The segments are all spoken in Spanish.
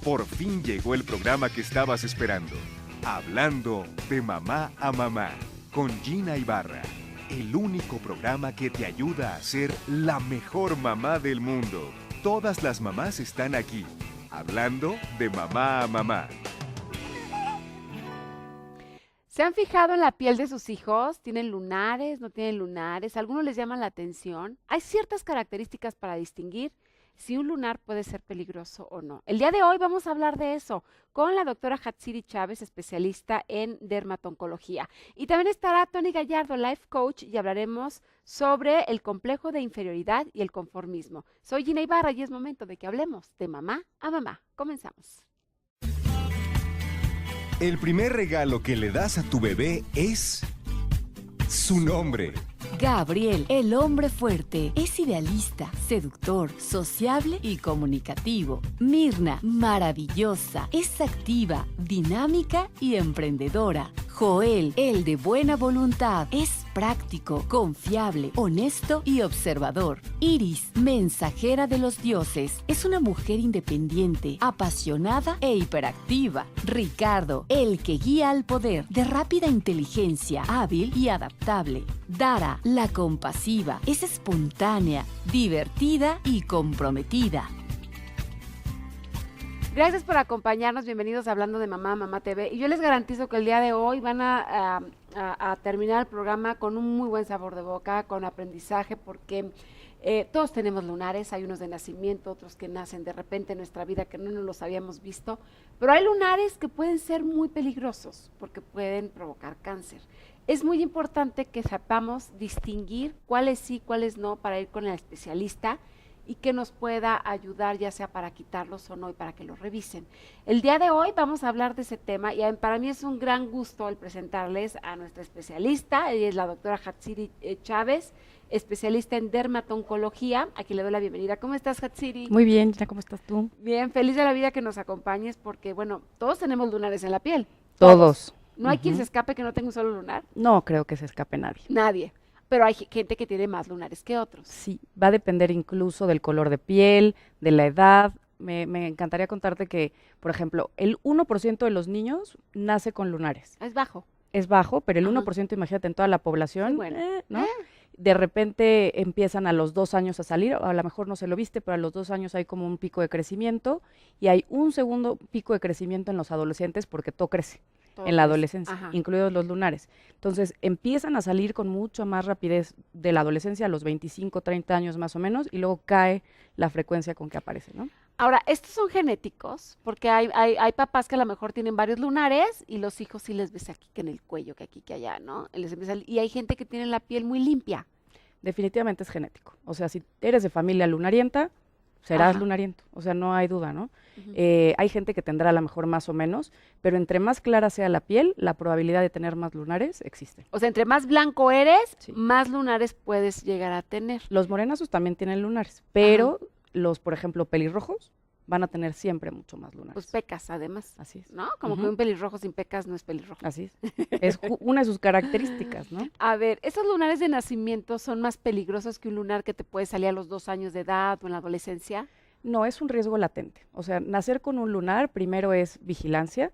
Por fin llegó el programa que estabas esperando. Hablando de mamá a mamá, con Gina Ibarra. El único programa que te ayuda a ser la mejor mamá del mundo. Todas las mamás están aquí. Hablando de mamá a mamá. ¿Se han fijado en la piel de sus hijos? ¿Tienen lunares? ¿No tienen lunares? ¿Algunos les llaman la atención? Hay ciertas características para distinguir si un lunar puede ser peligroso o no. El día de hoy vamos a hablar de eso con la doctora Hatsiri Chávez, especialista en dermatoncología. Y también estará Tony Gallardo, life coach, y hablaremos sobre el complejo de inferioridad y el conformismo. Soy Gina Ibarra y es momento de que hablemos de mamá a mamá. Comenzamos. El primer regalo que le das a tu bebé es su nombre. Gabriel, el hombre fuerte, es idealista, seductor, sociable y comunicativo. Mirna, maravillosa, es activa, dinámica y emprendedora. Joel, el de buena voluntad, es práctico, confiable, honesto y observador. Iris, mensajera de los dioses, es una mujer independiente, apasionada e hiperactiva. Ricardo, el que guía al poder, de rápida inteligencia, hábil y adaptable. Dara, la compasiva, es espontánea, divertida y comprometida. Gracias por acompañarnos, bienvenidos a Hablando de Mamá, Mamá TV. Y yo les garantizo que el día de hoy van a terminar el programa con un muy buen sabor de boca, con aprendizaje, porque todos tenemos lunares, hay unos de nacimiento, otros que nacen de repente en nuestra vida que no nos los habíamos visto, pero hay lunares que pueden ser muy peligrosos porque pueden provocar cáncer. Es muy importante que sepamos distinguir cuáles sí, cuáles no, para ir con el especialista y que nos pueda ayudar, ya sea para quitarlos o no, y para que los revisen. El día de hoy vamos a hablar de ese tema y para mí es un gran gusto el presentarles a nuestra especialista. Ella es la doctora Hatsiri Chávez, especialista en dermatoncología. Aquí le doy la bienvenida. ¿Cómo estás, Hatsiri? Muy bien, Gina, ¿cómo estás tú? Bien, feliz de la vida que nos acompañes porque, bueno, todos tenemos lunares en la piel. Todos. No hay quien se escape que no tenga un solo lunar. No creo que se escape nadie. Nadie. Pero hay gente que tiene más lunares que otros. Sí, va a depender incluso del color de piel, de la edad. Me encantaría contarte que, por ejemplo, el 1% de los niños nace con lunares. Es bajo. Es bajo, pero el Ajá. 1%, imagínate, en toda la población, Sí, bueno. ¿no? De repente empiezan a los 2 años a salir, a lo mejor no se lo viste, pero a los 2 años hay como un pico de crecimiento y hay un segundo pico de crecimiento en los adolescentes porque todo crece. En la adolescencia, Ajá. incluidos los lunares. Entonces, empiezan a salir con mucha más rapidez de la adolescencia a los 25, 30 años más o menos, y luego cae la frecuencia con que aparece, ¿no? Ahora, estos son genéticos, porque hay papás que a lo mejor tienen varios lunares y los hijos sí les ves aquí, que en el cuello, que aquí, que allá, ¿no? Y hay gente que tiene la piel muy limpia. Definitivamente es genético. O sea, si eres de familia lunarienta, serás Ajá. lunariento. O sea, no hay duda, ¿no? Ujú. Hay gente que tendrá a lo mejor más o menos, pero entre más clara sea la piel, la probabilidad de tener más lunares existe. O sea, entre más blanco eres, Sí. más lunares puedes llegar a tener. Los morenazos también tienen lunares, pero los, por ejemplo, pelirrojos van a tener siempre mucho más lunares. Pues pecas, además, Así es. ¿no? Como que Ujú. un pelirrojo sin pecas no es pelirrojo. Así es. Es una de sus características, ¿no? A ver, ¿esos lunares de nacimiento son más peligrosos que un lunar que te puede salir a los 2 años de edad o en la adolescencia? No, es un riesgo latente. O sea, nacer con un lunar primero es vigilancia,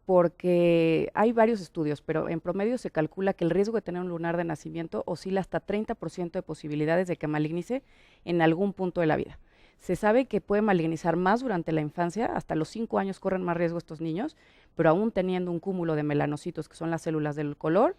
porque hay varios estudios, pero en promedio se calcula que el riesgo de tener un lunar de nacimiento oscila hasta 30% de posibilidades de que malignice en algún punto de la vida. Se sabe que puede malignizar más durante la infancia, hasta los 5 años corren más riesgo estos niños, pero aún teniendo un cúmulo de melanocitos, que son las células del color,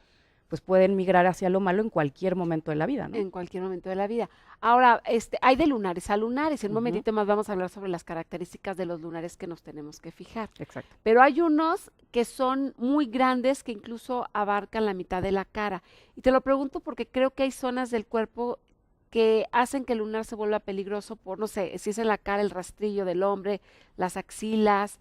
pues pueden migrar hacia lo malo en cualquier momento de la vida, ¿no? En cualquier momento de la vida. Ahora, hay de lunares a lunares. En un Ujú. momentito más vamos a hablar sobre las características de los lunares que nos tenemos que fijar. Exacto. Pero hay unos que son muy grandes que incluso abarcan la mitad de la cara. Y te lo pregunto porque creo que hay zonas del cuerpo que hacen que el lunar se vuelva peligroso por, no sé, si es en la cara, el rastrillo del hombre, las axilas,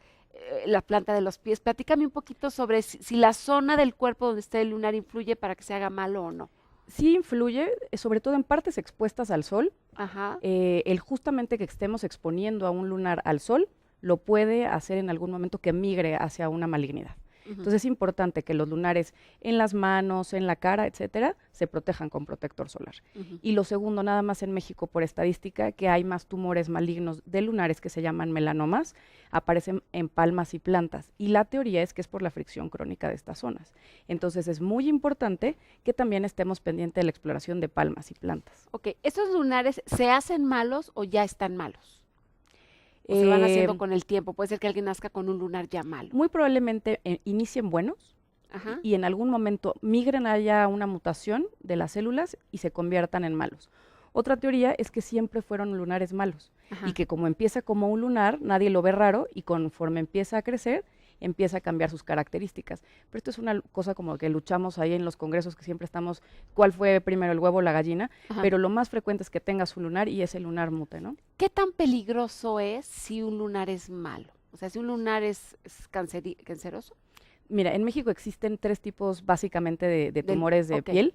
la planta de los pies. Platícame un poquito sobre si la zona del cuerpo donde está el lunar influye para que se haga malo o no. Sí influye, sobre todo en partes expuestas al sol. Ajá. El justamente que estemos exponiendo a un lunar al sol lo puede hacer en algún momento que migre hacia una malignidad. Entonces es importante que los lunares en las manos, en la cara, etcétera, se protejan con protector solar. Y lo segundo, nada más en México por estadística, que hay más tumores malignos de lunares que se llaman melanomas, aparecen en palmas y plantas. Y la teoría es que es por la fricción crónica de estas zonas. Entonces es muy importante que también estemos pendientes de la exploración de palmas y plantas. Ok, ¿estos lunares se hacen malos o ya están malos? ¿O se van haciendo con el tiempo? Puede ser que alguien nazca con un lunar ya malo. Muy probablemente inicien buenos y en algún momento migren haya una mutación de las células y se conviertan en malos. Otra teoría es que siempre fueron lunares malos y que como empieza como un lunar, nadie lo ve raro y conforme empieza a crecer, empieza a cambiar sus características. Pero esto es una cosa como que luchamos ahí en los congresos, que siempre estamos, ¿cuál fue primero, el huevo o la gallina? Pero lo más frecuente es que tengas un lunar y ese lunar mute, ¿no? ¿Qué tan peligroso es si un lunar es malo? O sea, si un lunar es canceroso. Mira, en México existen 3 tipos básicamente de tumores de piel.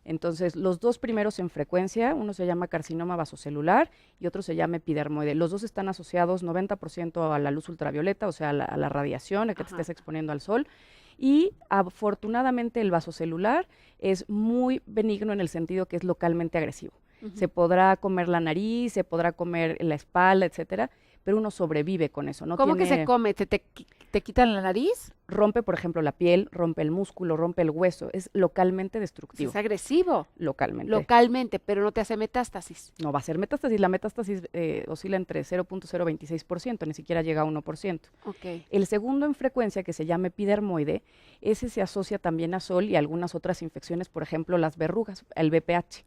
Entonces, los 2 primeros en frecuencia, uno se llama carcinoma vasocelular y otro se llama epidermoide. Los 2 están asociados 90% a la luz ultravioleta, o sea, a la radiación, a que te estés exponiendo al sol. Y afortunadamente el vasocelular es muy benigno en el sentido que es localmente agresivo. Se podrá comer la nariz, se podrá comer la espalda, etcétera, pero uno sobrevive con eso. ¿No? ¿Cómo que se come? ¿Te quitan la nariz? Rompe, por ejemplo, la piel, rompe el músculo, rompe el hueso. Es localmente destructivo. Es agresivo. Localmente. Localmente, pero no te hace metástasis. No va a ser metástasis. La metástasis oscila entre 0.026%, ni siquiera llega a 1%. Okay. El segundo en frecuencia, que se llama epidermoide, ese se asocia también a sol y a algunas otras infecciones, por ejemplo, las verrugas, el BPH.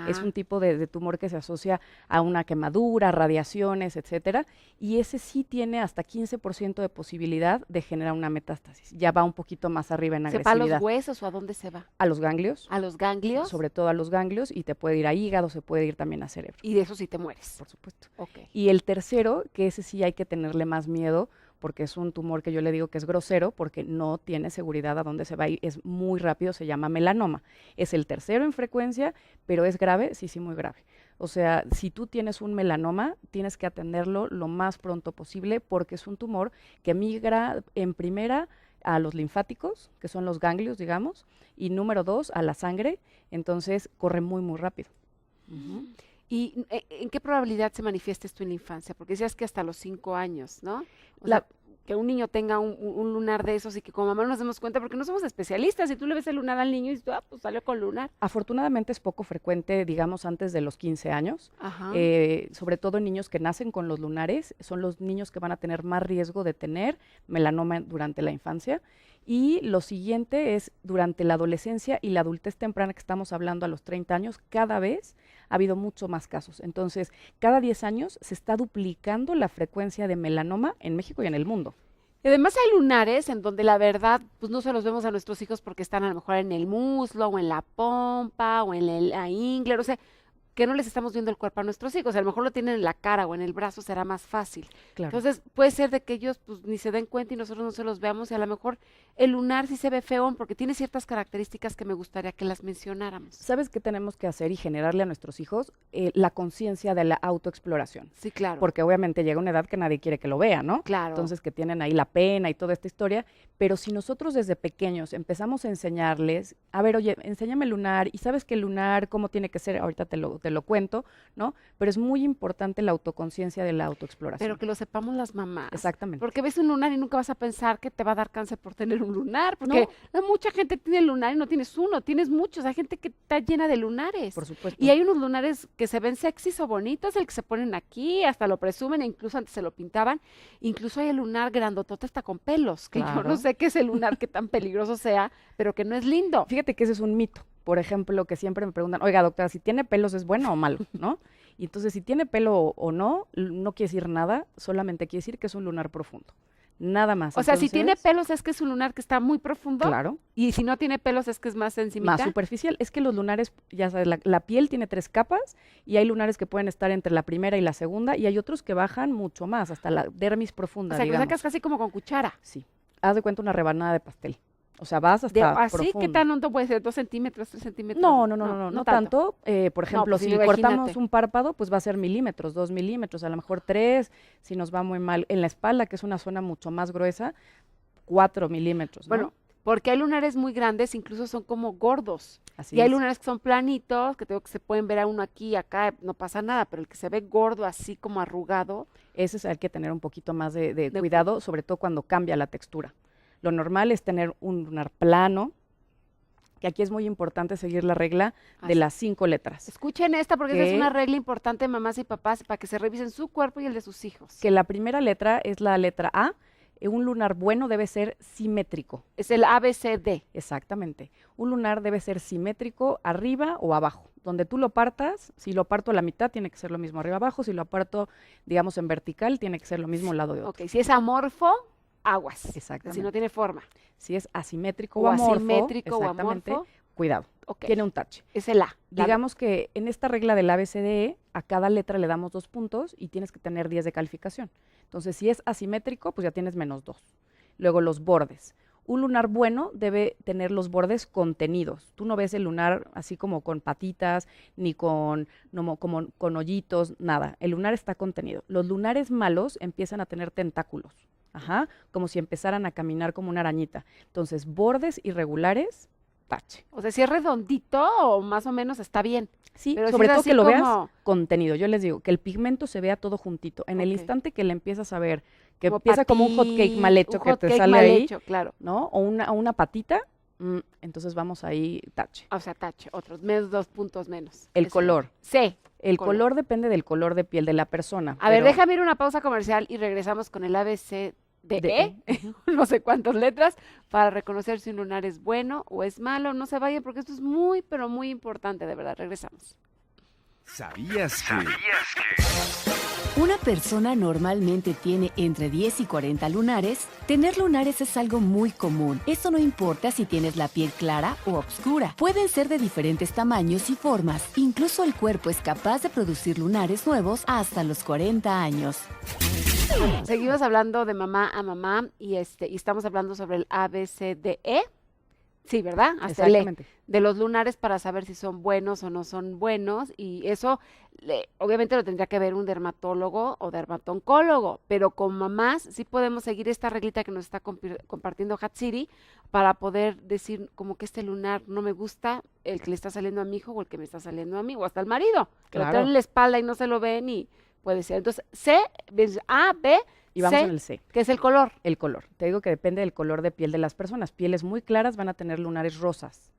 Es un tipo de tumor que se asocia a una quemadura, radiaciones, etcétera, y ese sí tiene hasta 15% de posibilidad de generar una metástasis. Ya va un poquito más arriba en agresividad. ¿Se va a los huesos o a dónde se va? A los ganglios. ¿A los ganglios? Sobre todo a los ganglios, y te puede ir a hígado, se puede ir también a cerebro. Y de eso sí te mueres. Por supuesto. Okay. Y el tercero, que ese sí hay que tenerle más miedo, porque es un tumor que yo le digo que es grosero, porque no tiene seguridad a dónde se va y es muy rápido, se llama melanoma. Es el tercero en frecuencia, pero es grave, sí, muy grave. O sea, si tú tienes un melanoma, tienes que atenderlo lo más pronto posible, porque es un tumor que migra en primera a los linfáticos, que son los ganglios, digamos, y número 2, a la sangre, entonces corre muy rápido. ¿Y en qué probabilidad se manifiesta esto en la infancia? Porque decías que hasta los 5 años, ¿no? O sea, que un niño tenga un lunar de esos y que como mamá no nos demos cuenta, porque no somos especialistas, si tú le ves el lunar al niño y dices, pues salió con lunar. Afortunadamente es poco frecuente, digamos, antes de los 15 años, sobre todo en niños que nacen con los lunares, son los niños que van a tener más riesgo de tener melanoma durante la infancia. Y lo siguiente es durante la adolescencia y la adultez temprana, que estamos hablando a los 30 años, cada vez ha habido mucho más casos. Entonces, cada 10 años se está duplicando la frecuencia de melanoma en México y en el mundo. Y además hay lunares en donde la verdad, pues no se los vemos a nuestros hijos porque están a lo mejor en el muslo o en la pompa o en la ingle, o sea, que no les estamos viendo el cuerpo a nuestros hijos, a lo mejor lo tienen en la cara o en el brazo, será más fácil. Claro. Entonces puede ser de que ellos pues ni se den cuenta y nosotros no se los veamos y a lo mejor el lunar sí se ve feo porque tiene ciertas características que me gustaría que las mencionáramos. ¿Sabes qué tenemos que hacer y generarle a nuestros hijos? La conciencia de la autoexploración. Sí, claro. Porque obviamente llega una edad que nadie quiere que lo vea, ¿no? Claro. Entonces que tienen ahí la pena y toda esta historia, pero si nosotros desde pequeños empezamos a enseñarles, a ver, oye, enséñame el lunar, y sabes que el lunar, cómo tiene que ser, ahorita te lo cuento, ¿no? Pero es muy importante la autoconciencia de la autoexploración. Pero que lo sepamos las mamás. Exactamente. Porque ves un lunar y nunca vas a pensar que te va a dar cáncer por tener un lunar, porque mucha gente tiene lunar y no tienes uno, tienes muchos, hay gente que está llena de lunares. Por supuesto. Y hay unos lunares que se ven sexys o bonitos, el que se ponen aquí, hasta lo presumen, e incluso antes se lo pintaban, incluso hay el lunar grandotote hasta con pelos, que yo no sé qué es el lunar, que tan peligroso sea, pero que no es lindo. Fíjate que ese es un mito. Por ejemplo, que siempre me preguntan, oiga, doctora, si tiene pelos, ¿es bueno o malo? ¿No? Y entonces, si tiene pelo o no, no quiere decir nada, solamente quiere decir que es un lunar profundo. Nada más. O sea, si tiene pelos es que es un lunar que está muy profundo. Claro. Y si no tiene pelos es que es más encimita. Más superficial. Es que los lunares, ya sabes, la piel tiene 3 capas y hay lunares que pueden estar entre la primera y la segunda y hay otros que bajan mucho más, hasta la dermis profunda, o sea, digamos. que sacas casi como con cuchara. Sí. Haz de cuenta una rebanada de pastel. O sea, vas hasta ¿Así? profundo. ¿Qué tan hondo puede ser? ¿2 centímetros, 3 centímetros? No tanto. Por ejemplo, pues, si imagínate. cortamos un párpado, pues va a ser milímetros, 2 milímetros, a lo mejor 3, si nos va muy mal. En la espalda, que es una zona mucho más gruesa, 4 milímetros, ¿no? Bueno, porque hay lunares muy grandes, incluso son como gordos. Así Y hay es. lunares que son planitos, que tengo que se pueden ver a uno aquí y acá, no pasa nada, pero el que se ve gordo, así como arrugado, Ese es hay que tener un poquito más de De- cuidado, sobre todo cuando cambia la textura. Lo normal es tener un lunar plano, que aquí es muy importante seguir la regla de Así. las 5 letras. escuchen esta porque esta es ¿Qué? una regla importante, mamás y papás, para que se revisen su cuerpo y el de sus hijos. Que la primera letra es la letra A. Un lunar bueno debe ser simétrico. Es el ABCD. Exactamente. Un lunar debe ser simétrico arriba o abajo. Donde tú lo partas, si lo parto a la mitad, tiene que ser lo mismo arriba abajo. Si lo parto, digamos, en vertical, tiene que ser lo mismo un lado de otro. Ok, si es amorfo, aguas. Exactamente. Si no tiene forma. Si es asimétrico O o amorfo, asimétrico o exactamente, amorfo. cuidado. Ok, Tiene un tache. es el A. Digamos que en esta regla del ABCDE, a cada letra le damos 2 puntos y tienes que tener 10 de calificación. Entonces, si es asimétrico, pues ya tienes -2. Luego, los bordes. Un lunar bueno debe tener los bordes contenidos. Tú no ves el lunar así como con patitas, ni con, como con hoyitos, nada. El lunar está contenido. Los lunares malos empiezan a tener tentáculos. Ajá, como si empezaran a caminar como una arañita. Entonces, bordes irregulares, tache. O sea, si es redondito o más o menos está bien. Sí, Pero si sobre es todo así que lo veas como- contenido. Yo les digo, que el pigmento se vea todo juntito. En el Ok. instante que le empiezas a ver, que Como empieza como un hot cake mal hecho, un que hot te cake sale mal ahí, hecho, claro. ¿no? O una patita, entonces vamos ahí, tache. O sea, tache, otros, menos 2 puntos menos. El Eso. color. Sí. El color. color depende del color de piel de la persona. A ver, pero déjame ir a una pausa comercial y regresamos con el ABCDE, de- no sé cuántas letras, para reconocer si un lunar es bueno o es malo. No se vayan porque esto es muy, pero muy importante, de verdad. Regresamos. ¿Sabías que? Una persona normalmente tiene entre 10 y 40 lunares. Tener lunares es algo muy común. Eso no importa si tienes la piel clara o oscura. Pueden ser de diferentes tamaños y formas. Incluso el cuerpo es capaz de producir lunares nuevos hasta los 40 años. Seguimos hablando de mamá a mamá y estamos hablando sobre el ABCDE. Sí, ¿verdad? Hasta el E. Exactamente. De los lunares para saber si son buenos o no son buenos y eso obviamente lo tendría que ver un dermatólogo o dermatoncólogo, pero con mamás sí podemos seguir esta reglita que nos está compartiendo Hatsiri para poder decir como que este lunar no me gusta, el que le está saliendo a mi hijo o el que me está saliendo a mí o hasta al marido, que lo Claro. traen en la espalda y no se lo ven y puede ser. Entonces, C, A, B, Y vamos C, en el C. que es el color. El color. Te digo que depende del color de piel de las personas. Pieles muy claras van a tener lunares rosas.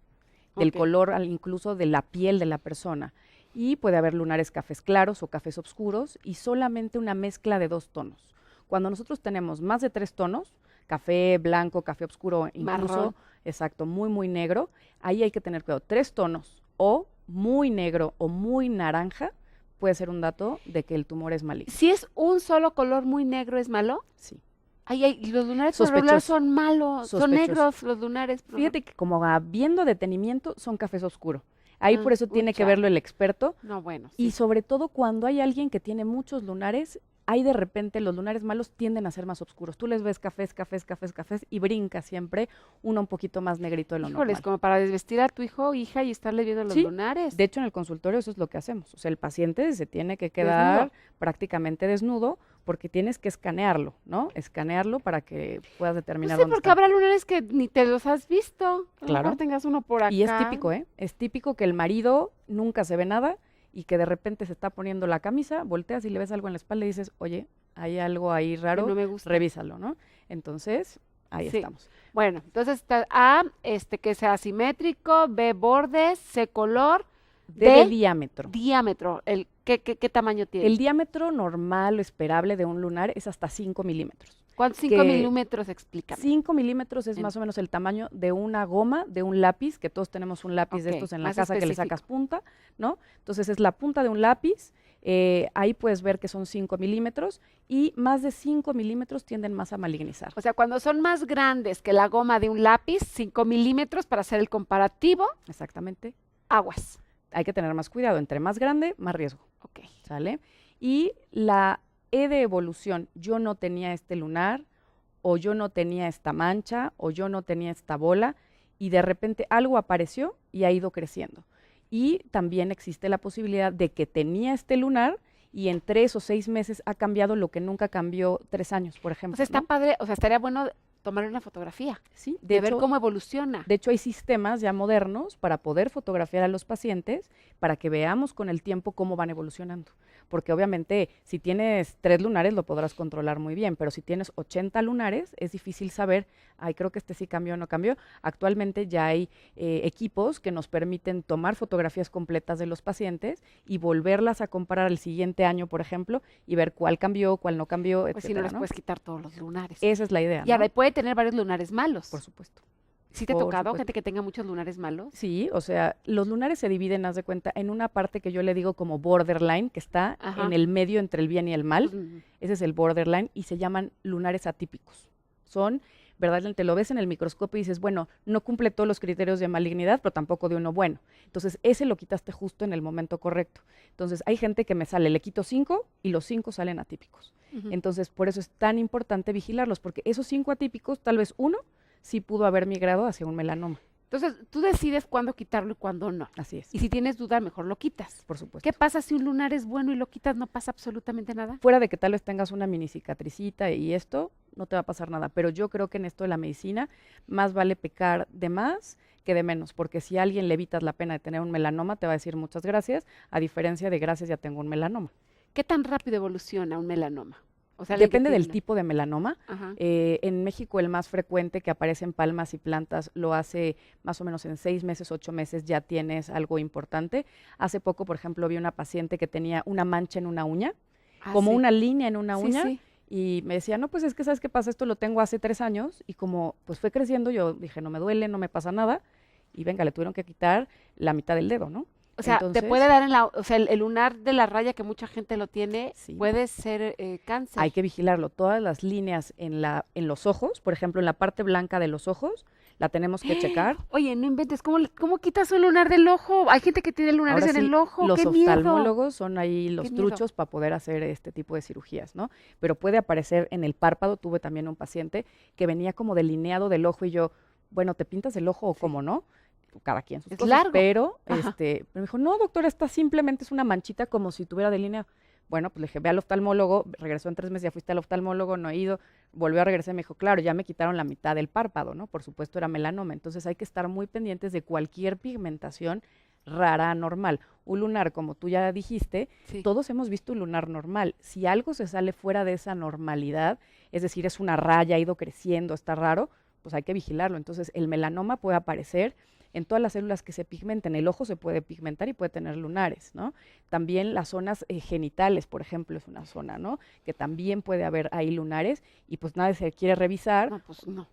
Del Ok. color incluso de la piel de la persona. Y puede haber lunares cafés claros o cafés oscuros y solamente una mezcla de 2 tonos. Cuando nosotros tenemos más de 3 tonos, café blanco, café oscuro, incluso, Marrón. exacto, muy, muy negro, ahí hay que tener cuidado. 3 tonos o muy negro o muy naranja puede ser un dato de que el tumor es maligno. Si es un solo color muy negro, ¿es malo? Sí. Ay, ay, y los lunares por lo regular Sospechoso. son malos, son Sospechoso. negros los lunares. por Fíjate que como viendo detenimiento son cafés oscuros. Ahí Ah, por eso tiene que pucha. verlo el experto. No, bueno, Y sí. sobre todo cuando hay alguien que tiene muchos lunares, hay de repente los lunares malos tienden a ser más oscuros. Tú les ves cafés y brinca siempre uno un poquito más negrito de lo Híjoles, normal. como para desvestir a tu hijo o hija y estarle viendo los Sí, lunares. De hecho, en el consultorio eso es lo que hacemos. O sea, el paciente se tiene que quedar Desnudo. prácticamente desnudo porque tienes que escanearlo, ¿no? Escanearlo para que puedas No determinar sé, dónde porque está. habrá lunares que ni te los has visto. A lo Claro. mejor tengas uno por acá. Y es típico, ¿eh? Es típico que el marido nunca se ve nada y que de repente se está poniendo la camisa, volteas y le ves algo en la espalda y dices, oye, hay algo ahí que raro, no me gusta. revísalo, ¿no? Entonces, ahí Sí. estamos. Bueno, entonces está A, que sea asimétrico, B, bordes, C, color, D de D, diámetro. diámetro. ¿Qué tamaño tiene? El diámetro normal o esperable de un lunar es hasta 5 milímetros. ¿Cuántos 5 que- milímetros? Explícame. 5 milímetros es En- más o menos el tamaño de una goma, de un lápiz, que todos tenemos un lápiz de Ok, estos en la más casa que le específico. sacas punta, ¿no? Entonces es la punta de un lápiz, ahí puedes ver que son 5 milímetros y más de 5 milímetros tienden más a malignizar. O sea, cuando son más grandes que la goma de un lápiz, 5 milímetros para hacer el comparativo, Exactamente. aguas. Hay que tener más cuidado, entre más grande, más riesgo, Ok. ¿sale? Y la E de evolución, yo no tenía este lunar, o yo no tenía esta mancha, o yo no tenía esta bola, y de repente algo apareció y ha ido creciendo. Y también existe la posibilidad de que tenía este lunar y en 3 o 6 meses ha cambiado lo que nunca cambió 3 años, por ejemplo. O sea, está ¿no? padre, o sea, estaría bueno tomarle una fotografía, Sí, de ver cómo evoluciona. De hecho, hay sistemas ya modernos para poder fotografiar a los pacientes para que veamos con el tiempo cómo van evolucionando. Porque obviamente si tienes 3 lunares lo podrás controlar muy bien, pero si tienes 80 lunares es difícil saber, ay, creo que este sí cambió o no cambió. Actualmente ya hay equipos que nos permiten tomar fotografías completas de los pacientes y volverlas a comparar el siguiente año, por ejemplo, y ver cuál cambió, cuál no cambió, Pues si no etcétera, les ¿no? puedes quitar todos los lunares. Esa es la idea, Y ahora ¿no? puede tener varios lunares malos. Por supuesto. ¿Sí te ha por tocado supuesto. gente que tenga muchos lunares malos? Sí, o sea, los lunares se dividen, haz de cuenta, en una parte que yo le digo como borderline, que está Ajá. en el medio entre el bien y el mal. Mm. Ese es el borderline y se llaman lunares atípicos. Son, ¿verdad? Te lo ves en el microscopio y dices, bueno, no cumple todos los criterios de malignidad, pero tampoco de uno bueno. Entonces, ese lo quitaste justo en el momento correcto. Entonces, hay gente que me sale, le quito 5 y los 5 salen atípicos. Ujú. Entonces, por eso es tan importante vigilarlos, porque esos 5 atípicos, tal vez uno sí pudo haber migrado hacia un melanoma. Entonces, tú decides cuándo quitarlo y cuándo no. Así es, Y si tienes duda, mejor lo quitas. por supuesto. ¿Qué pasa si un lunar es bueno y lo quitas? ¿No pasa absolutamente nada? Fuera de que tal vez tengas una mini cicatricita y esto, no te va a pasar nada. Pero yo creo que en esto de la medicina, más vale pecar de más que de menos, porque si a alguien le evitas la pena de tener un melanoma, te va a decir muchas gracias, a diferencia de gracias, ya tengo un melanoma. ¿Qué tan rápido evoluciona un melanoma? O sea, alguien que Depende del tiene- tipo de melanoma. Ajá. En México el más frecuente que aparece en palmas y plantas lo hace más o menos en 6 meses, 8 meses ya tienes algo importante. Hace poco, por ejemplo, vi una paciente que tenía una mancha en una uña, Ah, como sí. una línea en una Sí, uña, sí. y me decía, no, pues es que ¿sabes qué pasa? Esto lo tengo hace 3 años, y como pues fue creciendo, yo dije, no me duele, no me pasa nada, y venga, le tuvieron que quitar la mitad del dedo, ¿no? O sea, Entonces, te puede dar en la, o sea, el lunar de la raya que mucha gente lo tiene, Sí. puede ser cáncer. hay que vigilarlo. Todas las líneas en los ojos, por ejemplo, en la parte blanca de los ojos, la tenemos que checar. Oye, no inventes, ¿cómo quitas un lunar del ojo? Hay gente que tiene lunares Ahora en sí, el ojo, los qué miedo. oftalmólogos son ahí los Qué miedo. truchos para poder hacer este tipo de cirugías, ¿no? Pero puede aparecer en el párpado. Tuve también un paciente que venía como delineado del ojo y yo, bueno, ¿te pintas el ojo o cómo no? Cada quien sus Es cosas, largo. pero Ajá. me dijo, no, doctora, esta simplemente es una manchita como si tuviera delineado. Bueno, pues le dije, ve al oftalmólogo, regresó en 3 meses, ya fuiste al oftalmólogo, no he ido, volvió a regresar y me dijo, claro, ya me quitaron la mitad del párpado, ¿no? Por supuesto era melanoma, entonces hay que estar muy pendientes de cualquier pigmentación rara, anormal. Un lunar, como tú ya dijiste, Sí. todos hemos visto un lunar normal. Si algo se sale fuera de esa normalidad, es decir, es una raya, ha ido creciendo, está raro, pues hay que vigilarlo. Entonces, el melanoma puede aparecer en todas las células que se pigmenten. El ojo se puede pigmentar y puede tener lunares, ¿no? También las zonas genitales, por ejemplo, es una zona, ¿no? Que también puede haber ahí lunares y pues nadie se quiere revisar. No, pues no.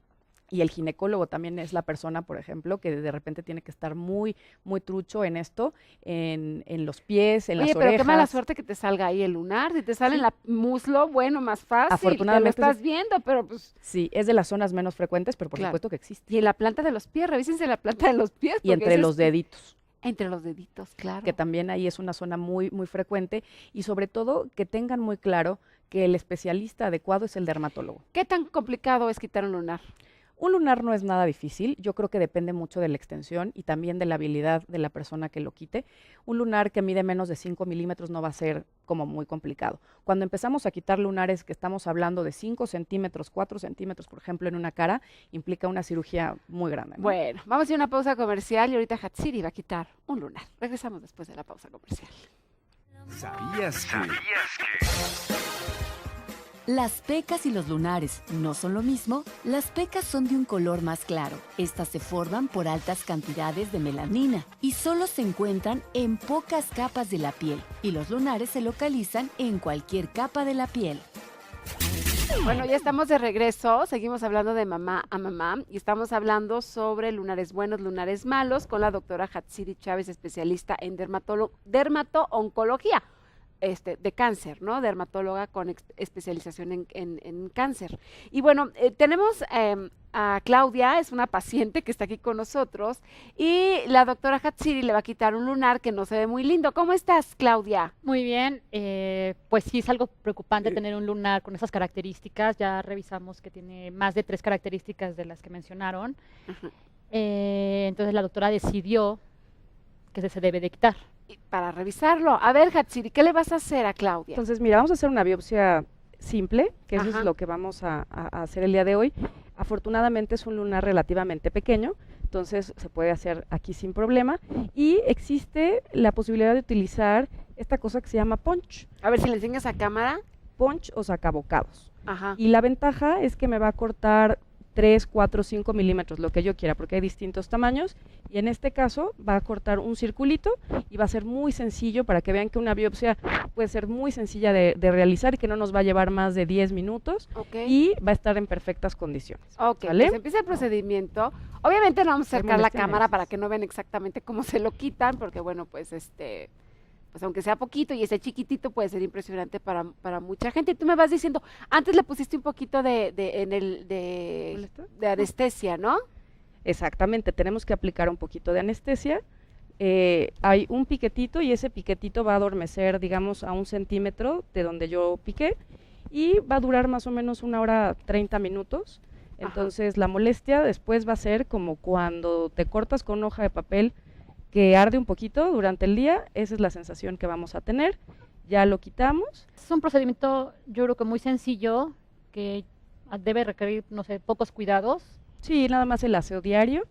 Y el ginecólogo también es la persona, por ejemplo, que de repente tiene que estar muy, muy trucho en esto, en los pies, en Oye, las pero orejas. qué mala suerte que te salga ahí el lunar. Si te sale en Sí. la muslo, bueno, más fácil. Afortunadamente, Te lo estás viendo, pero pues. Sí, es de las zonas menos frecuentes, pero por Claro. supuesto que existe. Y en la planta de los pies, revísense la planta de los pies. Y porque entre ese los es- deditos, Entre los deditos, claro. que también ahí es una zona muy, muy frecuente. Y sobre todo que tengan muy claro que el especialista adecuado es el dermatólogo. ¿Qué tan complicado es quitar un lunar? Un lunar no es nada difícil, yo creo que depende mucho de la extensión y también de la habilidad de la persona que lo quite. Un lunar que mide menos de 5 milímetros no va a ser como muy complicado. Cuando empezamos a quitar lunares que estamos hablando de 5 centímetros, 4 centímetros, por ejemplo, en una cara, implica una cirugía muy grande, ¿no? Bueno, vamos a ir a una pausa comercial y ahorita Hatsiri va a quitar un lunar. Regresamos después de la pausa comercial. ¿Sabías que? Las pecas y los lunares no son lo mismo. Las pecas son de un color más claro. Estas se forman por altas cantidades de melanina y solo se encuentran en pocas capas de la piel. Y los lunares se localizan en cualquier capa de la piel. Bueno, ya estamos de regreso, seguimos hablando de mamá a mamá y estamos hablando sobre lunares buenos, lunares malos con la doctora Hatsiri Chávez, especialista en dermato-oncología, de cáncer, ¿no? Dermatóloga con especialización en cáncer. Y bueno, tenemos a Claudia, es una paciente que está aquí con nosotros y la doctora Hatsiri le va a quitar un lunar que no se ve muy lindo. ¿Cómo estás, Claudia? Muy bien, pues sí es algo preocupante tener un lunar con esas características. Ya revisamos que tiene más de 3 características de las que mencionaron. Ajá. Entonces la doctora decidió que se debe de quitar. Y para revisarlo. A ver, Hatsiri, ¿qué le vas a hacer a Claudia? Entonces, mira, vamos a hacer una biopsia simple, que eso Ajá. es lo que vamos a hacer el día de hoy. Afortunadamente es un lunar relativamente pequeño, entonces se puede hacer aquí sin problema. Y existe la posibilidad de utilizar esta cosa que se llama punch. A ver si le enseñas a cámara. Punch o sacabocados. Ajá. Y la ventaja es que me va a cortar 3, 4, 5 milímetros, lo que yo quiera, porque hay distintos tamaños, y en este caso va a cortar un circulito y va a ser muy sencillo para que vean que una biopsia puede ser muy sencilla de realizar y que no nos va a llevar más de 10 minutos Ok. y va a estar en perfectas condiciones. Ok, ¿Sale? pues empieza el procedimiento. Obviamente no vamos a Qué acercar la molestia me cámara dices. para que no vean exactamente cómo se lo quitan, porque bueno, pues pues aunque sea poquito y ese chiquitito puede ser impresionante para mucha gente. Y tú me vas diciendo, antes le pusiste un poquito ¿Molesta? de anestesia, ¿no? Exactamente, tenemos que aplicar un poquito de anestesia. Hay un piquetito y ese piquetito va a adormecer, digamos, a 1 centímetro de donde yo piqué y va a durar más o menos 1 hora 30 minutos. Ajá. Entonces la molestia después va a ser como cuando te cortas con una hoja de papel que arde un poquito durante el día, esa es la sensación que vamos a tener. Ya lo quitamos. Es un procedimiento, yo creo que muy sencillo, que debe requerir, no sé, pocos cuidados. Sí, nada más el aseo diario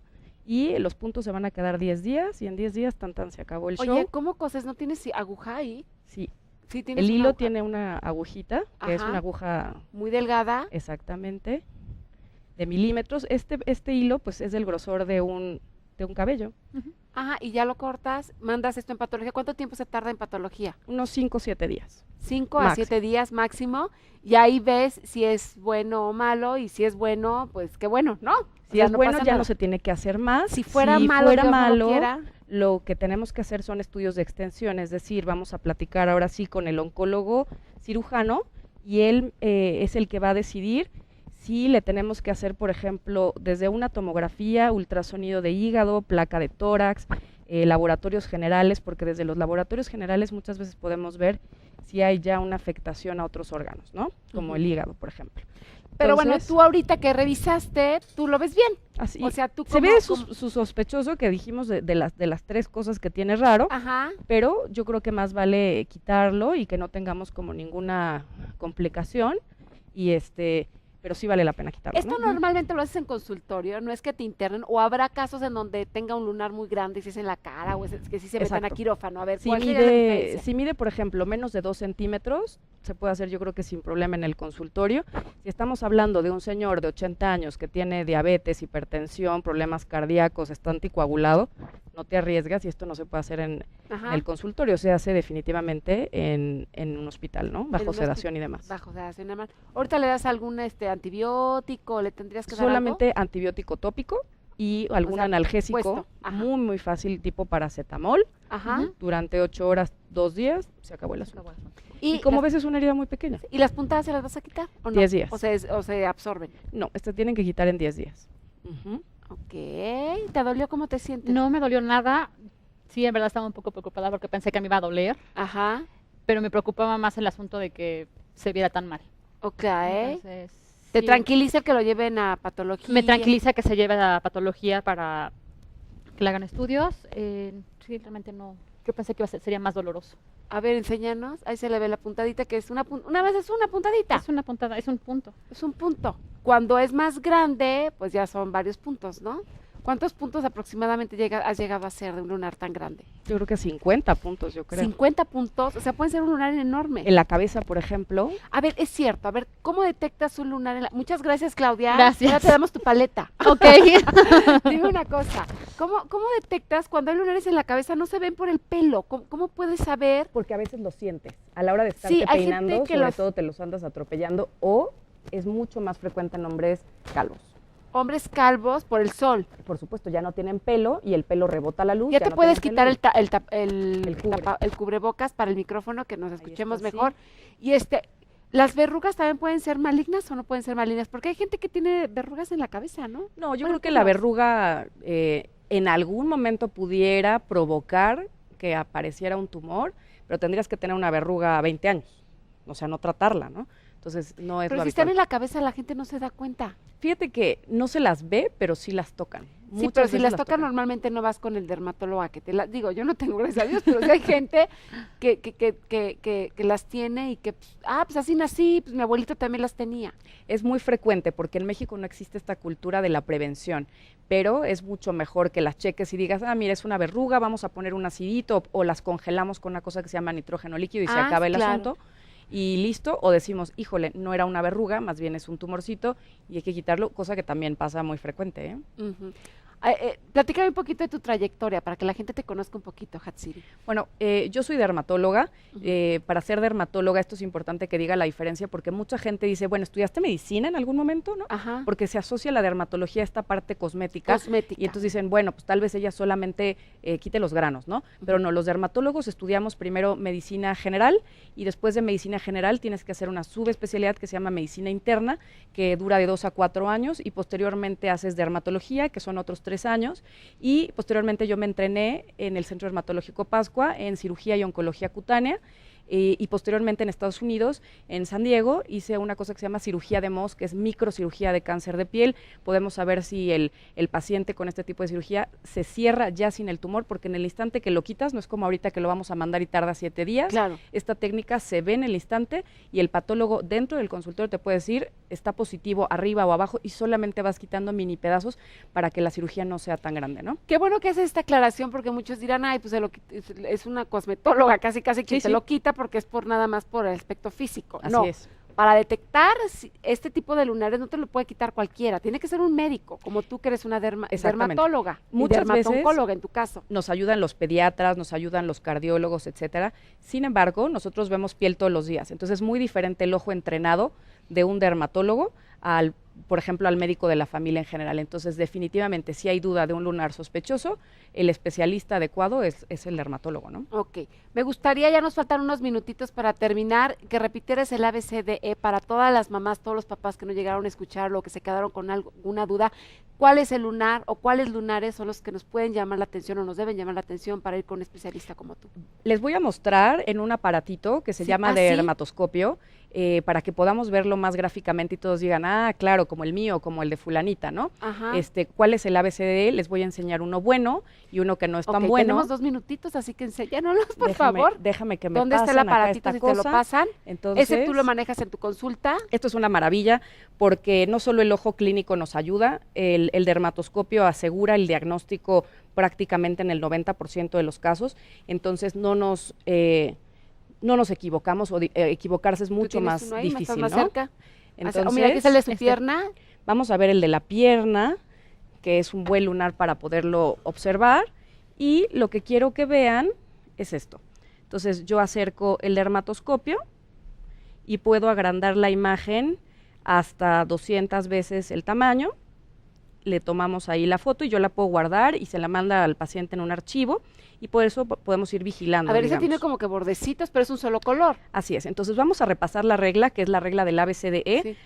y los puntos se van a quedar 10 días y en 10 días tan se acabó el show. Oye, ¿cómo coses? ¿No tienes aguja ahí? Sí, Sí, tienes el una hilo aguja tiene una agujita, que es Ajá. una aguja muy delgada. exactamente de milímetros. Este hilo pues es del grosor de un cabello, Ajá, y ya lo cortas, mandas esto en patología. ¿Cuánto tiempo se tarda en patología? unos 5 o 7 días. 5 a Máximo. 7 días máximo, y ahí ves si es bueno o malo, y si es bueno, pues qué bueno, ¿no? O Si sea, es no bueno, pasa ya nada. no se tiene que hacer más. Si fuera Si malo, fuera Dios no lo malo, quiera. lo que tenemos que hacer son estudios de extensión, es decir, vamos a platicar ahora sí con el oncólogo cirujano y él es el que va a decidir si le tenemos que hacer, por ejemplo, desde una tomografía, ultrasonido de hígado, placa de tórax, laboratorios generales, porque desde los laboratorios generales muchas veces podemos ver si hay ya una afectación a otros órganos, ¿no? Como Ujú. el hígado, por ejemplo. Pero bueno, Entonces, tú ahorita que revisaste, tú lo ves bien. así, O sea, tú se como, ve su sospechoso que dijimos de las 3 cosas que tiene raro, Ajá. pero yo creo que más vale quitarlo y que no tengamos como ninguna complicación y pero sí vale la pena quitarlo, Esto ¿no? normalmente lo haces en consultorio, no es que te internen, o habrá casos en donde tenga un lunar muy grande, si es en la cara, o es que sí se metan a Exacto. quirófano. A ver, Si ¿cuál sería la diferencia? mide, por ejemplo, menos de 2 centímetros, se puede hacer yo creo que sin problema en el consultorio. Si estamos hablando de un señor de 80 años que tiene diabetes, hipertensión, problemas cardíacos, está anticoagulado, no te arriesgas y esto no se puede hacer en Ajá. el consultorio, se hace definitivamente en un hospital, ¿no? En Bajo un sedación y demás. Bajo sedación y demás. ¿Ahorita le das algún antibiótico? ¿Le tendrías que dar Solamente antibiótico tópico y algún sea, analgésico puesto, ajá. muy, muy fácil, tipo paracetamol, algo? Ajá. Ujú. durante 8 horas, 2 días, se acabó el asunto. Y, Y como las, ves es una herida muy pequeña. ¿Y las puntadas se las vas a quitar? ¿O no? 10 días. O se absorben. No, tienen que quitar en 10 días. Ujú. Ok. ¿Te dolió? ¿Cómo te sientes? No me dolió nada. Sí, en verdad estaba un poco preocupada porque pensé que me iba a doler, Ajá. pero me preocupaba más el asunto de que se viera tan mal. Ok. Entonces, ¿Te sí, tranquiliza el que lo lleven a patología? me tranquiliza que se lleve a patología para que le hagan estudios. Sí, realmente no. Yo pensé que sería más doloroso. A ver, enséñanos. Ahí se le ve la puntadita, que es una vez es una puntadita. Es una puntada, es un punto. Es un punto. Cuando es más grande, pues ya son varios puntos, ¿no? ¿Cuántos puntos aproximadamente has llegado a hacer de un lunar tan grande? Yo creo que 50 puntos, yo creo. 50 puntos, o sea, pueden ser un lunar enorme. En la cabeza, por ejemplo, A ver, es cierto, a ver, ¿cómo detectas un lunar en la... Muchas gracias, Claudia. Gracias. Ahora te damos tu paleta. Ok. Dime una cosa, ¿cómo detectas cuando hay lunares en la cabeza? No se ven por el pelo, ¿cómo puedes saber? porque a veces lo sientes. A la hora de estarte Sí, hay gente peinando, que sobre los- todo te los andas atropellando, o es mucho más frecuente en hombres calvos. Hombres calvos por el sol. Por supuesto, ya no tienen pelo y el pelo rebota la luz. Ya te no puedes tienen quitar pelo. el cubre. cubrebocas para el micrófono, que nos escuchemos está, sí. mejor. Y las verrugas también pueden ser malignas o no pueden ser malignas, porque hay gente que tiene verrugas en la cabeza, ¿no? No, yo Bueno, creo que la pelos. verruga en algún momento pudiera provocar que apareciera un tumor, pero tendrías que tener una verruga a 20 años. o sea, no tratarla, ¿no? Entonces, no es Pero lo si están habitual. en la cabeza, la gente no se da cuenta. Fíjate que no se las ve, pero sí las tocan. Sí, Muchas pero si veces las tocan normalmente no vas con el dermatólogo a que te las... Digo, yo no tengo, gracias a Dios, pero sí hay gente que las tiene y que, pues así nací, pues mi abuelito también las tenía. Es muy frecuente porque en México no existe esta cultura de la prevención, pero es mucho mejor que las cheques y digas, mira, es una verruga, vamos a poner un acidito o las congelamos con una cosa que se llama nitrógeno líquido y se acaba el claro. asunto y listo, o decimos, híjole, no era una verruga, más bien es un tumorcito y hay que quitarlo, cosa que también pasa muy frecuente, ¿eh? Ujú. Platícame un poquito de tu trayectoria para que la gente te conozca un poquito, Hatsiri. Bueno, yo soy dermatóloga. Para ser dermatóloga, esto es importante que diga la diferencia porque mucha gente dice, bueno, ¿estudiaste medicina en algún momento? ¿No? Ajá. Porque se asocia la dermatología a esta parte cosmética. Cosmética. Y entonces dicen, bueno, pues tal vez ella solamente quite los granos, ¿no? Pero no, los dermatólogos estudiamos primero medicina general y después de medicina general tienes que hacer una subespecialidad que se llama medicina interna, que dura de 2 a 4 años y posteriormente haces dermatología, que son otros 3 años, y posteriormente yo me entrené en el Centro Dermatológico Pascua en cirugía y oncología cutánea, y posteriormente en Estados Unidos, en San Diego, hice una cosa que se llama cirugía de Mohs, que es microcirugía de cáncer de piel. Podemos saber si el paciente con este tipo de cirugía se cierra ya sin el tumor, porque en el instante que lo quitas, no es como ahorita que lo vamos a mandar y tarda 7 días. Claro. Esta técnica se ve en el instante y el patólogo dentro del consultorio te puede decir, está positivo arriba o abajo y solamente vas quitando mini pedazos para que la cirugía no sea tan grande, ¿no? Qué bueno que haces esta aclaración porque muchos dirán, ay, pues es una cosmetóloga, casi quien Sí, te sí. lo quita porque es por nada más por el aspecto físico. Así No, es. para detectar este tipo de lunares no te lo puede quitar cualquiera, tiene que ser un médico, como tú que eres una Exactamente. dermatóloga, Muchas y dermatóloga en tu caso. Nos ayudan los pediatras, nos ayudan los cardiólogos, etcétera. Sin embargo, nosotros vemos piel todos los días. Entonces es muy diferente el ojo entrenado de un dermatólogo al, por ejemplo, al médico de la familia en general. Entonces, definitivamente, si hay duda de un lunar sospechoso, el especialista adecuado es el dermatólogo, ¿no? Ok, me gustaría, ya nos faltan unos minutitos para terminar, que repitieras el ABCDE para todas las mamás, todos los papás que no llegaron a escucharlo o que se quedaron con alguna duda. ¿Cuál es el lunar o cuáles lunares son los que nos pueden llamar la atención o nos deben llamar la atención para ir con un especialista como tú? Les voy a mostrar en un aparatito que se Sí, llama ¿sí? dermatoscopio, para que podamos verlo más gráficamente y todos digan, claro, como el mío, como el de fulanita, ¿no? Ajá. ¿Cuál es el ABCDE? Les voy a enseñar uno bueno y uno que no es tan Ok, bueno. tenemos 2 minutitos, así que enséñanos, por favor. Déjame que me ¿Dónde está el pasen acá aparatito esta si te lo cosa. pasan? Entonces, Ese tú lo manejas en tu consulta. esto es una maravilla porque no solo el ojo clínico nos ayuda, el dermatoscopio asegura el diagnóstico prácticamente en el 90% de los casos, entonces no nos equivocamos o equivocarse es Tú mucho tienes más uno ahí, difícil, estás más ¿no? cerca. Entonces, Mira, aquí sale su pierna. vamos a ver el de la pierna, que es un buen lunar para poderlo observar, y lo que quiero que vean es esto. Entonces yo acerco el dermatoscopio y puedo agrandar la imagen hasta 200 veces el tamaño. Le tomamos ahí la foto y yo la puedo guardar y se la manda al paciente en un archivo y por eso podemos ir vigilando. A ver, ese digamos. tiene como que bordecitos, pero es un solo color. Así es, entonces vamos a repasar la regla, que es la regla del ABCDE. Sí.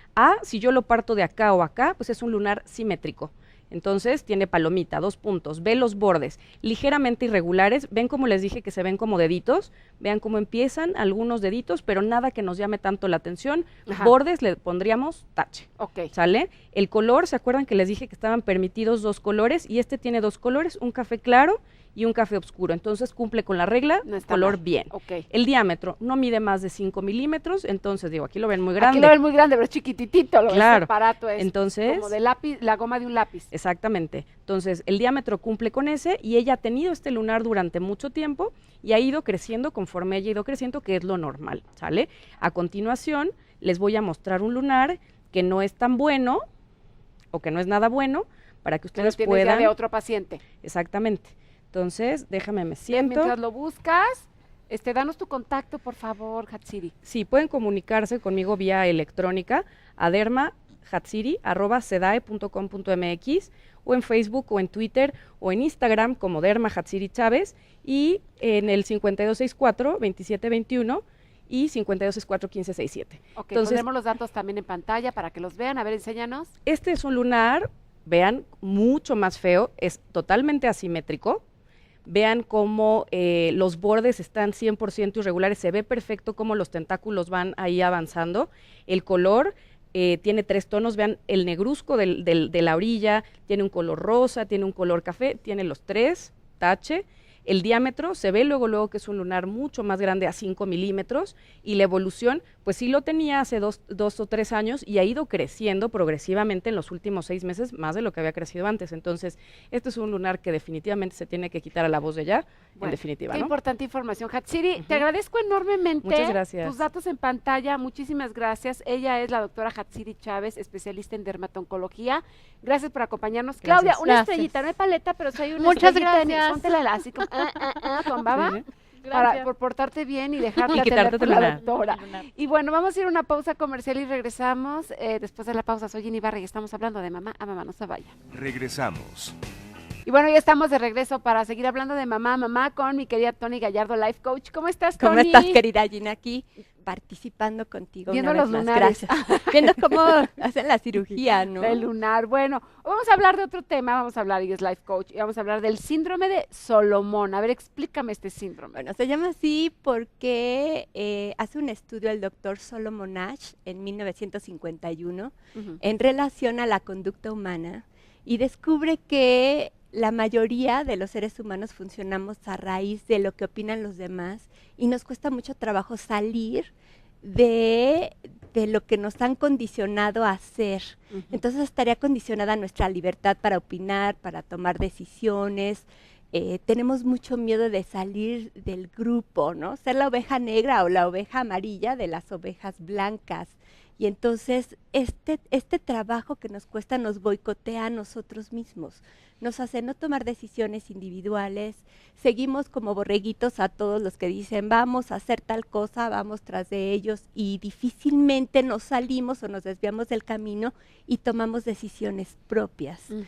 Si yo lo parto de acá o acá, pues es un lunar simétrico. Entonces tiene palomita, 2 puntos. Ve los bordes ligeramente irregulares. Ven como les dije que se ven como deditos. Vean cómo empiezan algunos deditos, pero nada que nos llame tanto la atención. Ajá. Bordes le pondríamos tache. Ok. ¿Sale? El color, ¿se acuerdan que les dije que estaban permitidos 2 colores? Y este tiene 2 colores, un café claro y un café oscuro. Entonces cumple con la regla, No está color mal. bien. Ok. El diámetro no mide más de 5 milímetros, entonces digo, aquí lo ven muy grande. Aquí lo ven muy grande, pero es chiquititito. Claro. Este aparato es Entonces, como de lápiz, la goma de un lápiz. exactamente. Entonces, el diámetro cumple con ese y ella ha tenido este lunar durante mucho tiempo y ha ido creciendo conforme ella ha ido creciendo, que es lo normal, ¿sale? A continuación, les voy a mostrar un lunar que no es tan bueno o que no es nada bueno para que Que lo ustedes tienes ya puedan... de otro paciente. Exactamente. Entonces, déjame, me Bien, siento. mientras lo buscas, danos tu contacto, por favor, Hatsiri. Sí, pueden comunicarse conmigo vía electrónica a dermahatsiri@sedae.com.mx o en Facebook o en Twitter o en Instagram como Derma Hatsiri Chávez y en el 5264-2721 y 5264-1567. Ok, Entonces, pondremos los datos también en pantalla para que los vean. A ver, enséñanos. este es un lunar, vean, mucho más feo, es totalmente asimétrico. vean cómo los bordes están 100% irregulares, se ve perfecto cómo los tentáculos van ahí avanzando, el color tiene 3 tonos, vean el negruzco de la orilla, tiene un color rosa, tiene un color café, tiene los 3, tache. El diámetro se ve luego que es un lunar mucho más grande a 5 milímetros y la evolución, pues sí lo tenía hace 2 o 3 años y ha ido creciendo progresivamente en los últimos 6 meses, más de lo que había crecido antes. Entonces, este es un lunar que definitivamente se tiene que quitar a la voz de ya, en definitiva, Qué ¿no? importante información, Hatsiri. Te agradezco enormemente. Muchas gracias. Tus datos en pantalla, muchísimas gracias. Ella es la doctora Hatsiri Chávez, especialista en dermatoncología. Gracias por acompañarnos. Gracias. Claudia, una Gracias. estrellita, no hay paleta, pero soy una Muchas estrellita. gracias. Póntela así como, con baba, Sí. por portarte bien y dejarte Y atender quitarte por tu la lunar. doctora. Y bueno, vamos a ir a una pausa comercial y regresamos. Después de la pausa, soy Jenny Barra y estamos hablando de mamá a mamá, no se vaya. Regresamos. Y bueno, ya estamos de regreso para seguir hablando de mamá a mamá con mi querida Tony Gallardo, Life Coach. ¿Cómo estás, Tony? ¿Cómo estás, querida Gina? Aquí participando contigo Viendo una los vez más. lunares. Gracias. Viendo cómo hacen la cirugía, ¿no? Del lunar. Bueno, hoy vamos a hablar de otro tema, vamos a hablar, y es Life Coach, y vamos a hablar del síndrome de Solomon. A ver, explícame este síndrome. Bueno, se llama así porque hace un estudio el doctor Solomon Asch en 1951 Ujú. en relación a la conducta humana y descubre que la mayoría de los seres humanos funcionamos a raíz de lo que opinan los demás y nos cuesta mucho trabajo salir de lo que nos han condicionado a hacer. Ujú. Entonces estaría condicionada nuestra libertad para opinar, para tomar decisiones. Tenemos mucho miedo de salir del grupo, ¿no? Ser la oveja negra o la oveja amarilla de las ovejas blancas. Y entonces este trabajo que nos cuesta nos boicotea a nosotros mismos, nos hace no tomar decisiones individuales, seguimos como borreguitos a todos los que dicen vamos a hacer tal cosa, vamos tras de ellos y difícilmente nos salimos o nos desviamos del camino y tomamos decisiones propias. Ujú.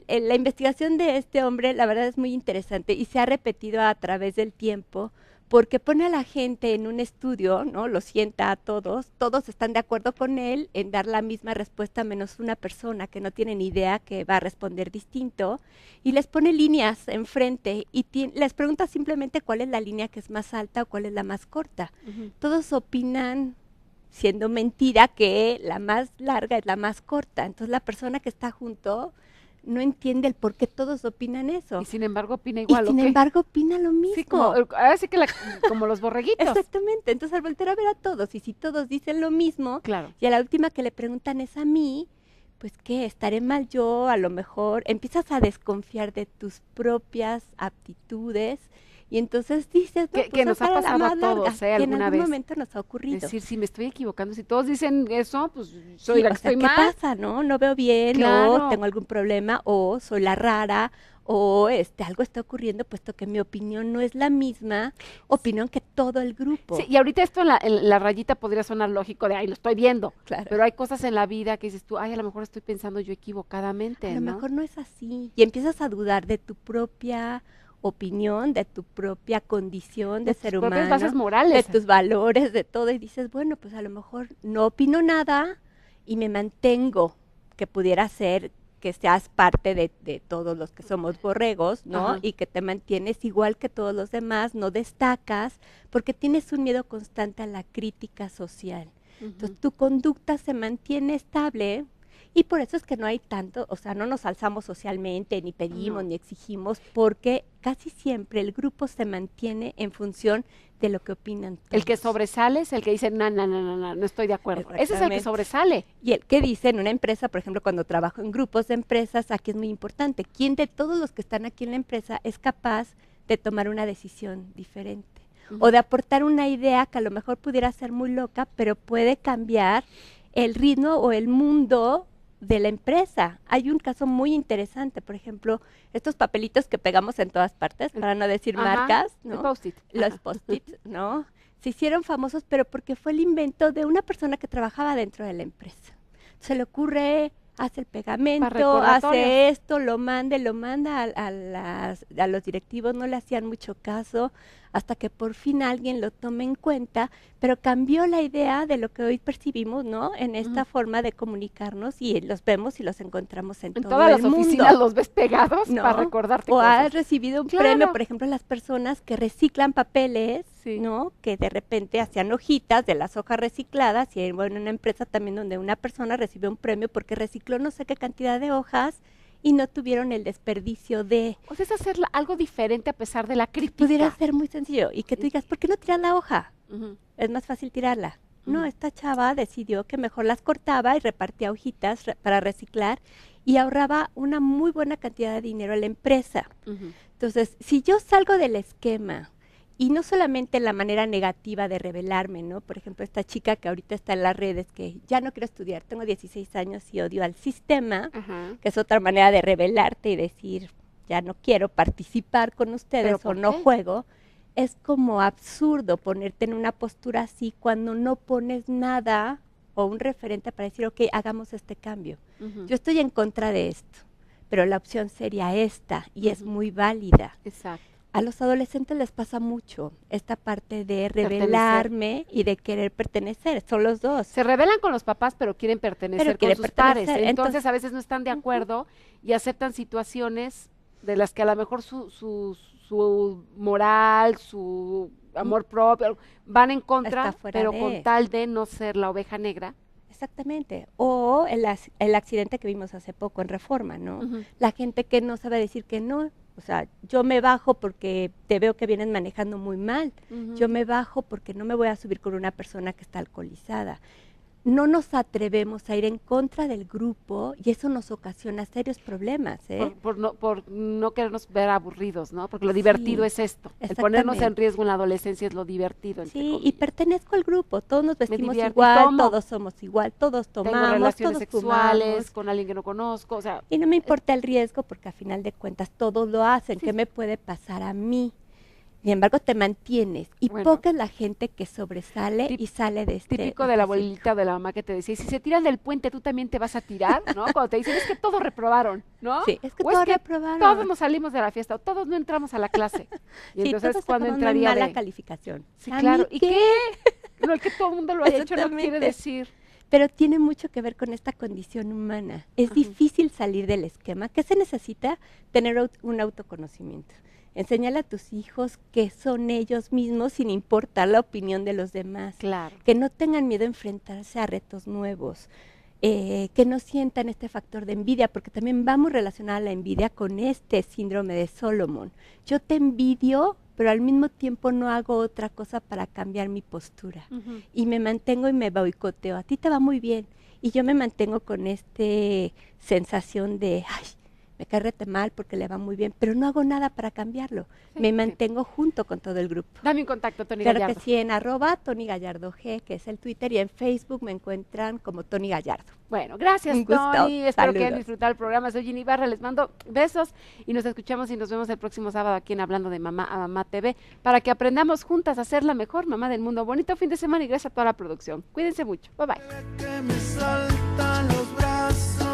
La investigación de este hombre, la verdad es muy interesante y se ha repetido a través del tiempo porque pone a la gente en un estudio, ¿no? Los sienta a todos están de acuerdo con él en dar la misma respuesta menos una persona que no tiene ni idea que va a responder distinto y les pone líneas enfrente y les pregunta simplemente cuál es la línea que es más alta o cuál es la más corta. Ujú. Todos opinan siendo mentira que la más larga es la más corta. Entonces la persona que está junto no entiende el por qué todos opinan eso. Y sin embargo opina Y igual, sin ¿o qué? embargo opina lo mismo. Sí, ahora sí que como los borreguitos. Exactamente. Entonces al voltear a ver a todos, y si todos dicen lo mismo, Claro. y a la última que le preguntan es a mí, pues ¿qué? ¿Estaré mal yo? A lo mejor empiezas a desconfiar de tus propias aptitudes. Y entonces dices, no, Que pues nos es ha para la pasado a más larga, todos, que en alguna algún vez. momento nos ha ocurrido. Es decir, si me estoy equivocando, si todos dicen eso, pues Sí, soy la o que sea, estoy ¿qué mal. pasa, no? No veo bien, Claro. o tengo algún problema, o soy la rara, o algo está ocurriendo, puesto que mi opinión no es la misma opinión que todo el grupo. Sí, y ahorita esto en la rayita podría sonar lógico de, ay, lo estoy viendo. Claro. Pero hay cosas en la vida que dices tú, ay, a lo mejor estoy pensando yo equivocadamente, A lo ¿no? mejor no es así. Y empiezas a dudar de tu propia opinión, de tu propia condición de tus ser propias humano, bases morales. de tus valores, de todo. Y dices, bueno, pues a lo mejor no opino nada y me mantengo, que pudiera ser que seas parte de todos los que somos borregos, ¿no? Ajá. Y que te mantienes igual que todos los demás, no destacas, porque tienes un miedo constante a la crítica social. Entonces tu conducta se mantiene estable y por eso es que no hay tanto, o sea, no nos alzamos socialmente, ni pedimos, No. ni exigimos, porque casi siempre el grupo se mantiene en función de lo que opinan todos. El que sobresale es el que dice, no estoy de acuerdo. Ese es el que Exactamente. sobresale. Y el que dice en una empresa, por ejemplo, cuando trabajo en grupos de empresas, aquí es muy importante, ¿quién de todos los que están aquí en la empresa es capaz de tomar una decisión diferente? O de aportar una idea que a lo mejor pudiera ser muy loca, pero puede cambiar el ritmo o el mundo de la empresa. Hay un caso muy interesante, por ejemplo, estos papelitos que pegamos en todas partes, para no decir Ajá, marcas, el ¿no? post-it. Los Ajá. post-its, ¿no? Se hicieron famosos, pero porque fue el invento de una persona que trabajaba dentro de la empresa. Se le ocurre, hace el pegamento, recordatorios. hace esto, lo manda a los directivos, no le hacían mucho caso. hasta que por fin alguien lo tome en cuenta, pero cambió la idea de lo que hoy percibimos, ¿no? En esta forma de comunicarnos y los vemos y los encontramos en todo todas el las mundo. oficinas los ves pegados ¿No? para recordarte O cosas. has recibido un Claro. premio, por ejemplo, las personas que reciclan papeles, Sí. ¿no? Que de repente hacían hojitas de las hojas recicladas y bueno, en una empresa también donde una persona recibió un premio porque recicló no sé qué cantidad de hojas y no tuvieron el desperdicio de... O sea, es hacer algo diferente a pesar de la crítica. Pudiera ser muy sencillo y que tú digas, ¿por qué no tiras la hoja? Ujú. Es más fácil tirarla. No, Ujú. esta chava decidió que mejor las cortaba y repartía hojitas para reciclar y ahorraba una muy buena cantidad de dinero a la empresa. Ujú. Entonces, si yo salgo del esquema y no solamente la manera negativa de rebelarme, ¿no? Por ejemplo, esta chica que ahorita está en las redes, que ya no quiero estudiar, tengo 16 años y odio al sistema, Ajá. que es otra manera de rebelarte y decir, ya no quiero participar con ustedes ¿Pero o por no qué? juego. Es como absurdo ponerte en una postura así cuando no pones nada o un referente para decir, ok, hagamos este cambio. Ujú. Yo estoy en contra de esto, pero la opción sería esta y es Ujú. muy válida. Exacto. A los adolescentes les pasa mucho esta parte de Pertenecer. rebelarme y de querer pertenecer, son los dos. Se rebelan con los papás, pero quieren pertenecer Pero quieren con sus pertenecer, pares. Entonces, entonces- a veces no están de acuerdo y aceptan situaciones de las que a lo mejor su moral, su amor propio, van en contra, Está fuera pero de. con tal de no ser la oveja negra. Exactamente. O el accidente que vimos hace poco en Reforma, ¿no? Ujú. La gente que no sabe decir que no. O sea, yo me bajo porque te veo que vienes manejando muy mal. Ujú. Yo me bajo porque no me voy a subir con una persona que está alcoholizada. No nos atrevemos a ir en contra del grupo y eso nos ocasiona serios problemas, ¿eh? Por no querernos ver aburridos, ¿no? Porque lo divertido Sí, es esto. El ponernos en exactamente. riesgo en la adolescencia es lo divertido. entre Sí, y comillas. pertenezco al grupo, todos nos vestimos divierto. igual, ¿Tomo? todos somos igual, todos Tengo tomamos, relaciones todos sexuales fumamos. con alguien que no conozco, o sea, Y no me importa el riesgo porque a final de cuentas todos lo hacen. Sí. ¿Qué me puede pasar a mí? Sin embargo, te mantienes. Y Bueno. poca es la gente que sobresale Tip- y sale de este típico de la este círculo. abuelita o de la mamá que te decía, "Y si se tiran del puente, tú también te vas a tirar", ¿no? Cuando te dicen, es que todos reprobaron, ¿no? Sí, es que O todos que reprobaron. todos nos salimos de la fiesta, o todos no entramos a la clase. Y Sí, entonces, todos ¿cuándo sacamos muy entraría mala de...? calificación. Sí, ¿A mí claro. ¿Y qué? No, el que todo el mundo lo haya hecho no quiere Exactamente. decir. Pero tiene mucho que ver con esta condición humana. Es Ajá. difícil salir del esquema. ¿Qué se necesita? Tener un autoconocimiento. Enseñarle a tus hijos que son ellos mismos sin importar la opinión de los demás. Claro. Que no tengan miedo a enfrentarse a retos nuevos. Que no sientan este factor de envidia, porque también va muy relacionada la envidia con este síndrome de Solomon. Yo te envidio, pero al mismo tiempo no hago otra cosa para cambiar mi postura. Ujú. Y me mantengo y me boicoteo. A ti te va muy bien. Y yo me mantengo con este sensación de, ay, me cae rete mal porque le va muy bien, pero no hago nada para cambiarlo. Sí, Me sí. mantengo junto con todo el grupo. Dame un contacto, Tony Claro Gallardo. que sí, en @Tony Gallardo G, que es el Twitter, y en Facebook me encuentran como Tony Gallardo. Bueno, gracias, Un gusto. Tony. Espero que hayan Saludos. disfrutado el programa. Soy Ginny Ibarra, les mando besos y nos escuchamos y nos vemos el próximo sábado aquí en Hablando de Mamá a Mamá TV para que aprendamos juntas a ser la mejor mamá del mundo. Bonito fin de semana y gracias a toda la producción. Cuídense mucho. Bye bye. Que me saltan los brazos.